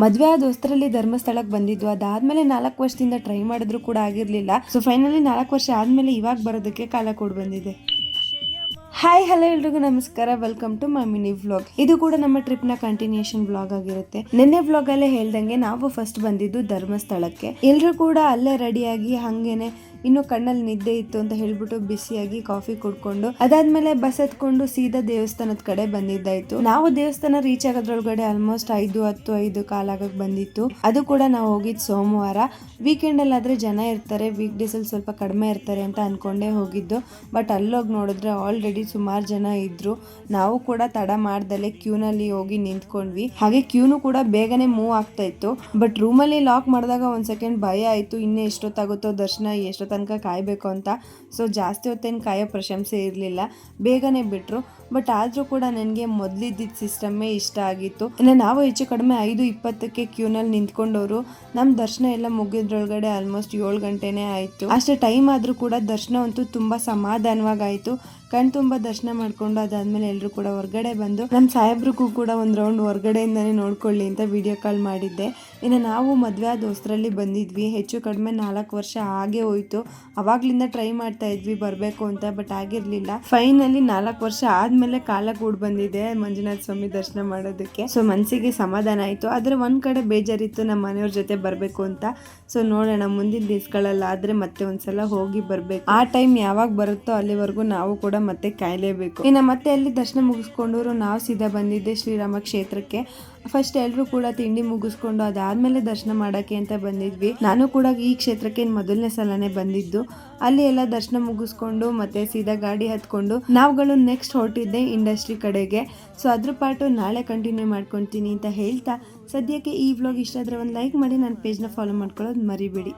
ಮದ್ವೆ ಆದ ಹೊಸ್ತರಲ್ಲಿ ಧರ್ಮಸ್ಥಳಕ್ಕೆ ಬಂದಿದ್ದು. ಅದಾದ್ಮೇಲೆ 4 ವರ್ಷದಿಂದ ಟ್ರೈ ಮಾಡಿದ್ರು ಕೂಡ ಆಗಿರ್ಲಿಲ್ಲ. ಸೊ ಫೈನಲಿ 4 ವರ್ಷ ಆದ್ಮೇಲೆ ಇವಾಗ ಬರೋದಕ್ಕೆ ಕಾಲ ಕೂಡ ಬಂದಿದೆ. ಹಾಯ್ ಹಲೋ ಎಲ್ರಿಗೂ ನಮಸ್ಕಾರ, welcome to my mini vlog. ಇದು ಕೂಡ ನಮ್ಮ ಟ್ರಿಪ್ ನ ಕಂಟಿನ್ಯೂಷನ್ ವ್ಲಾಗ್ ಆಗಿರುತ್ತೆ. ನಿನ್ನೆ ವ್ಲಾಗ್ ಅಲ್ಲೇ ಹೇಳ್ದಂಗೆ ನಾವು ಫಸ್ಟ್ ಬಂದಿದ್ದು ಧರ್ಮಸ್ಥಳಕ್ಕೆ. ಎಲ್ರು ಕೂಡ ಅಲ್ಲೇ ರೆಡಿಯಾಗಿ ಹಂಗೇನೆ ಇನ್ನು ಕಣ್ಣಲ್ಲಿ ನಿದ್ದೆ ಇತ್ತು ಅಂತ ಹೇಳ್ಬಿಟ್ಟು ಬಿಸಿಯಾಗಿ ಕಾಫಿ ಕುಡ್ಕೊಂಡು ಅದಾದ್ಮೇಲೆ ಬಸ್ ಹತ್ಕೊಂಡು ಸೀದಾ ದೇವಸ್ಥಾನದ ಕಡೆ ಬಂದಿದ್ದಾಯ್ತು. ನಾವು ದೇವಸ್ಥಾನ ರೀಚ್ ಆಗೋದ್ರೊಳಗಡೆ ಆಲ್ಮೋಸ್ಟ್ 5 ಕಾಲಾಗಕ್ ಬಂದಿತ್ತು. ಅದು ಕೂಡ ನಾವು ಹೋಗಿದ್ ಸೋಮವಾರ. ವೀಕೆಂಡ್ ಅಲ್ಲಿ ಆದ್ರೆ ಜನ ಇರ್ತಾರೆ, ವೀಕ್ ಡೇಸ್ ಅಲ್ಲಿ ಸ್ವಲ್ಪ ಕಡಿಮೆ ಇರ್ತಾರೆ ಅಂತ ಅನ್ಕೊಂಡೇ ಹೋಗಿದ್ದು. ಬಟ್ ಅಲ್ಲೋಗಿ ನೋಡಿದ್ರೆ ಆಲ್ರೆಡಿ ಸುಮಾರು ಜನ ಇದ್ರು. ನಾವು ಕೂಡ ತಡ ಮಾಡ್ದಲೆ ಕ್ಯೂನಲ್ಲಿ ಹೋಗಿ ನಿಂತ್ಕೊಂಡ್ವಿ. ಹಾಗೆ ಕ್ಯೂನು ಕೂಡ ಬೇಗನೆ ಮೂವ್ ಆಗ್ತಾ ಇತ್ತು. ಬಟ್ ರೂಮಲ್ಲಿ ಲಾಕ್ ಮಾಡಿದಾಗ ಒಂದ್ ಸೆಕೆಂಡ್ ಭಯ ಆಯ್ತು, ಇನ್ನೇ ಎಷ್ಟೊತ್ತಾಗುತ್ತೋ ದರ್ಶನ, ಎಷ್ಟೋ ತನಕ ಕಾಯ್ಬೇಕು ಅಂತ. ಸೊ ಜಾಸ್ತಿ ಹೊತ್ತೇನು ಕಾಯೋ ಪ್ರಶಂಸೆ ಇರಲಿಲ್ಲ, ಬೇಗನೆ ಬಿಟ್ರು. ಬಟ್ ಆದ್ರೂ ಕೂಡ ನನಗೆ ಮೊದಲಿದ್ದಿದ್ದ ಸಿಸ್ಟಮ್ಮೇ ಇಷ್ಟ ಆಗಿತ್ತು. ಇನ್ನು ನಾವು ಹೆಚ್ಚು ಕಡಿಮೆ 5:20ಕ್ಕೆ ಕ್ಯೂನಲ್ಲಿ ನಿಂತ್ಕೊಂಡವರು. ನಮ್ಮ ದರ್ಶನ ಎಲ್ಲ ಮುಗಿದ್ರೊಳಗಡೆ ಆಲ್ಮೋಸ್ಟ್ 7 ಗಂಟೆನೇ ಆಯಿತು. ಅಷ್ಟೇ ಟೈಮ್ ಆದರೂ ಕೂಡ ದರ್ಶನ ಅಂತೂ ತುಂಬ ಸಮಾಧಾನವಾಗಿ ಆಯಿತು. ಕಣ್ ತುಂಬ ದರ್ಶನ ಮಾಡ್ಕೊಂಡು ಅದಾದ್ಮೇಲೆ ಎಲ್ಲರೂ ಕೂಡ ಹೊರಗಡೆ ಬಂದು ನಮ್ಮ ಸಾಹೇಬ್ರಿಗೂ ಕೂಡ ಒಂದು ರೌಂಡ್ ಹೊರಗಡೆಯಿಂದನೇ ನೋಡ್ಕೊಳ್ಳಿ ಅಂತ ವಿಡಿಯೋ ಕಾಲ್ ಮಾಡಿದ್ದೆ. ಇನ್ನು ನಾವು ಮದುವೆ ಆದ ಹೊಸರಲ್ಲಿ ಬಂದಿದ್ವಿ. ಹೆಚ್ಚು ಕಡಿಮೆ 4 ವರ್ಷ ಹಾಗೆ ಹೋಯ್ತು. ಅವಾಗ್ಲಿಂದ ಟ್ರೈ ಮಾಡ್ತಾ ಇದ್ವಿ ಬರಬೇಕು ಅಂತ, ಬಟ್ ಆಗಿರ್ಲಿಲ್ಲ. ಫೈನಲಿ 4 ವರ್ಷ ಆದ್ಮೇಲೆ ಕಾಲ ಕೂಡ ಬಂದಿದೆ ಮಂಜುನಾಥ ಸ್ವಾಮಿ ದರ್ಶನ ಮಾಡೋದಕ್ಕೆ. ಸೊ ಮನಸ್ಸಿಗೆ ಸಮಾಧಾನ ಆಯಿತು. ಆದರೆ ಒಂದ್ ಕಡೆ ಬೇಜಾರಿತ್ತು ನಮ್ಮ ಮನೆಯವ್ರ ಜೊತೆ ಬರಬೇಕು ಅಂತ. ಸೊ ನೋಡೋಣ ಮುಂದಿನ ದಿವಸಗಳಲ್ಲಾದ್ರೆ ಮತ್ತೆ ಒಂದ್ಸಲ ಹೋಗಿ ಬರ್ಬೇಕು. ಆ ಟೈಮ್ ಯಾವಾಗ ಬರುತ್ತೋ ಅಲ್ಲಿವರೆಗೂ ನಾವು ಕೂಡ ಮತ್ತೆ ಕಾಯಲೇಬೇಕು. ಇನ್ನು ಮತ್ತೆ ಅಲ್ಲಿ ದರ್ಶನ ಮುಗಿಸ್ಕೊಂಡವರು ನಾವು ಸೀದಾ ಬಂದಿದ್ದೆ ಶ್ರೀರಾಮ ಕ್ಷೇತ್ರಕ್ಕೆ. ಫಸ್ಟ್ ಎಲ್ಲರೂ ಕೂಡ ತಿಂಡಿ ಮುಗಿಸ್ಕೊಂಡು ಅದಾದ್ಮೇಲೆ ದರ್ಶನ ಮಾಡಕ್ಕೆ ಅಂತ ಬಂದಿದ್ವಿ. ನಾನು ಕೂಡ ಈ ಕ್ಷೇತ್ರಕ್ಕೆ ಮೊದಲನೇ ಸಲನೇ ಬಂದಿದ್ದು. ಅಲ್ಲಿ ಎಲ್ಲ ದರ್ಶನ ಮುಗಿಸ್ಕೊಂಡು ಮತ್ತೆ ಸೀದಾ ಗಾಡಿ ಹತ್ಕೊಂಡು ನಾವುಗಳು ನೆಕ್ಸ್ಟ್ ಹೊರಟಿದ್ದೆ ಇಂಡಸ್ಟ್ರಿ ಕಡೆಗೆ. ಸೊ ಅದ್ರ ಪಾರ್ಟು ನಾಳೆ ಕಂಟಿನ್ಯೂ ಮಾಡ್ಕೊತೀನಿ ಅಂತ ಹೇಳ್ತಾ ಸದ್ಯಕ್ಕೆ ಈ ವ್ಲಾಗ್ ಇಷ್ಟ ಆದ್ರೆ ಒಂದು ಲೈಕ್ ಮಾಡಿ, ನನ್ನ ಪೇಜ್ನ ಫಾಲೋ ಮಾಡ್ಕೊಳ್ಳೋದು ಮರಿಬೇಡಿ.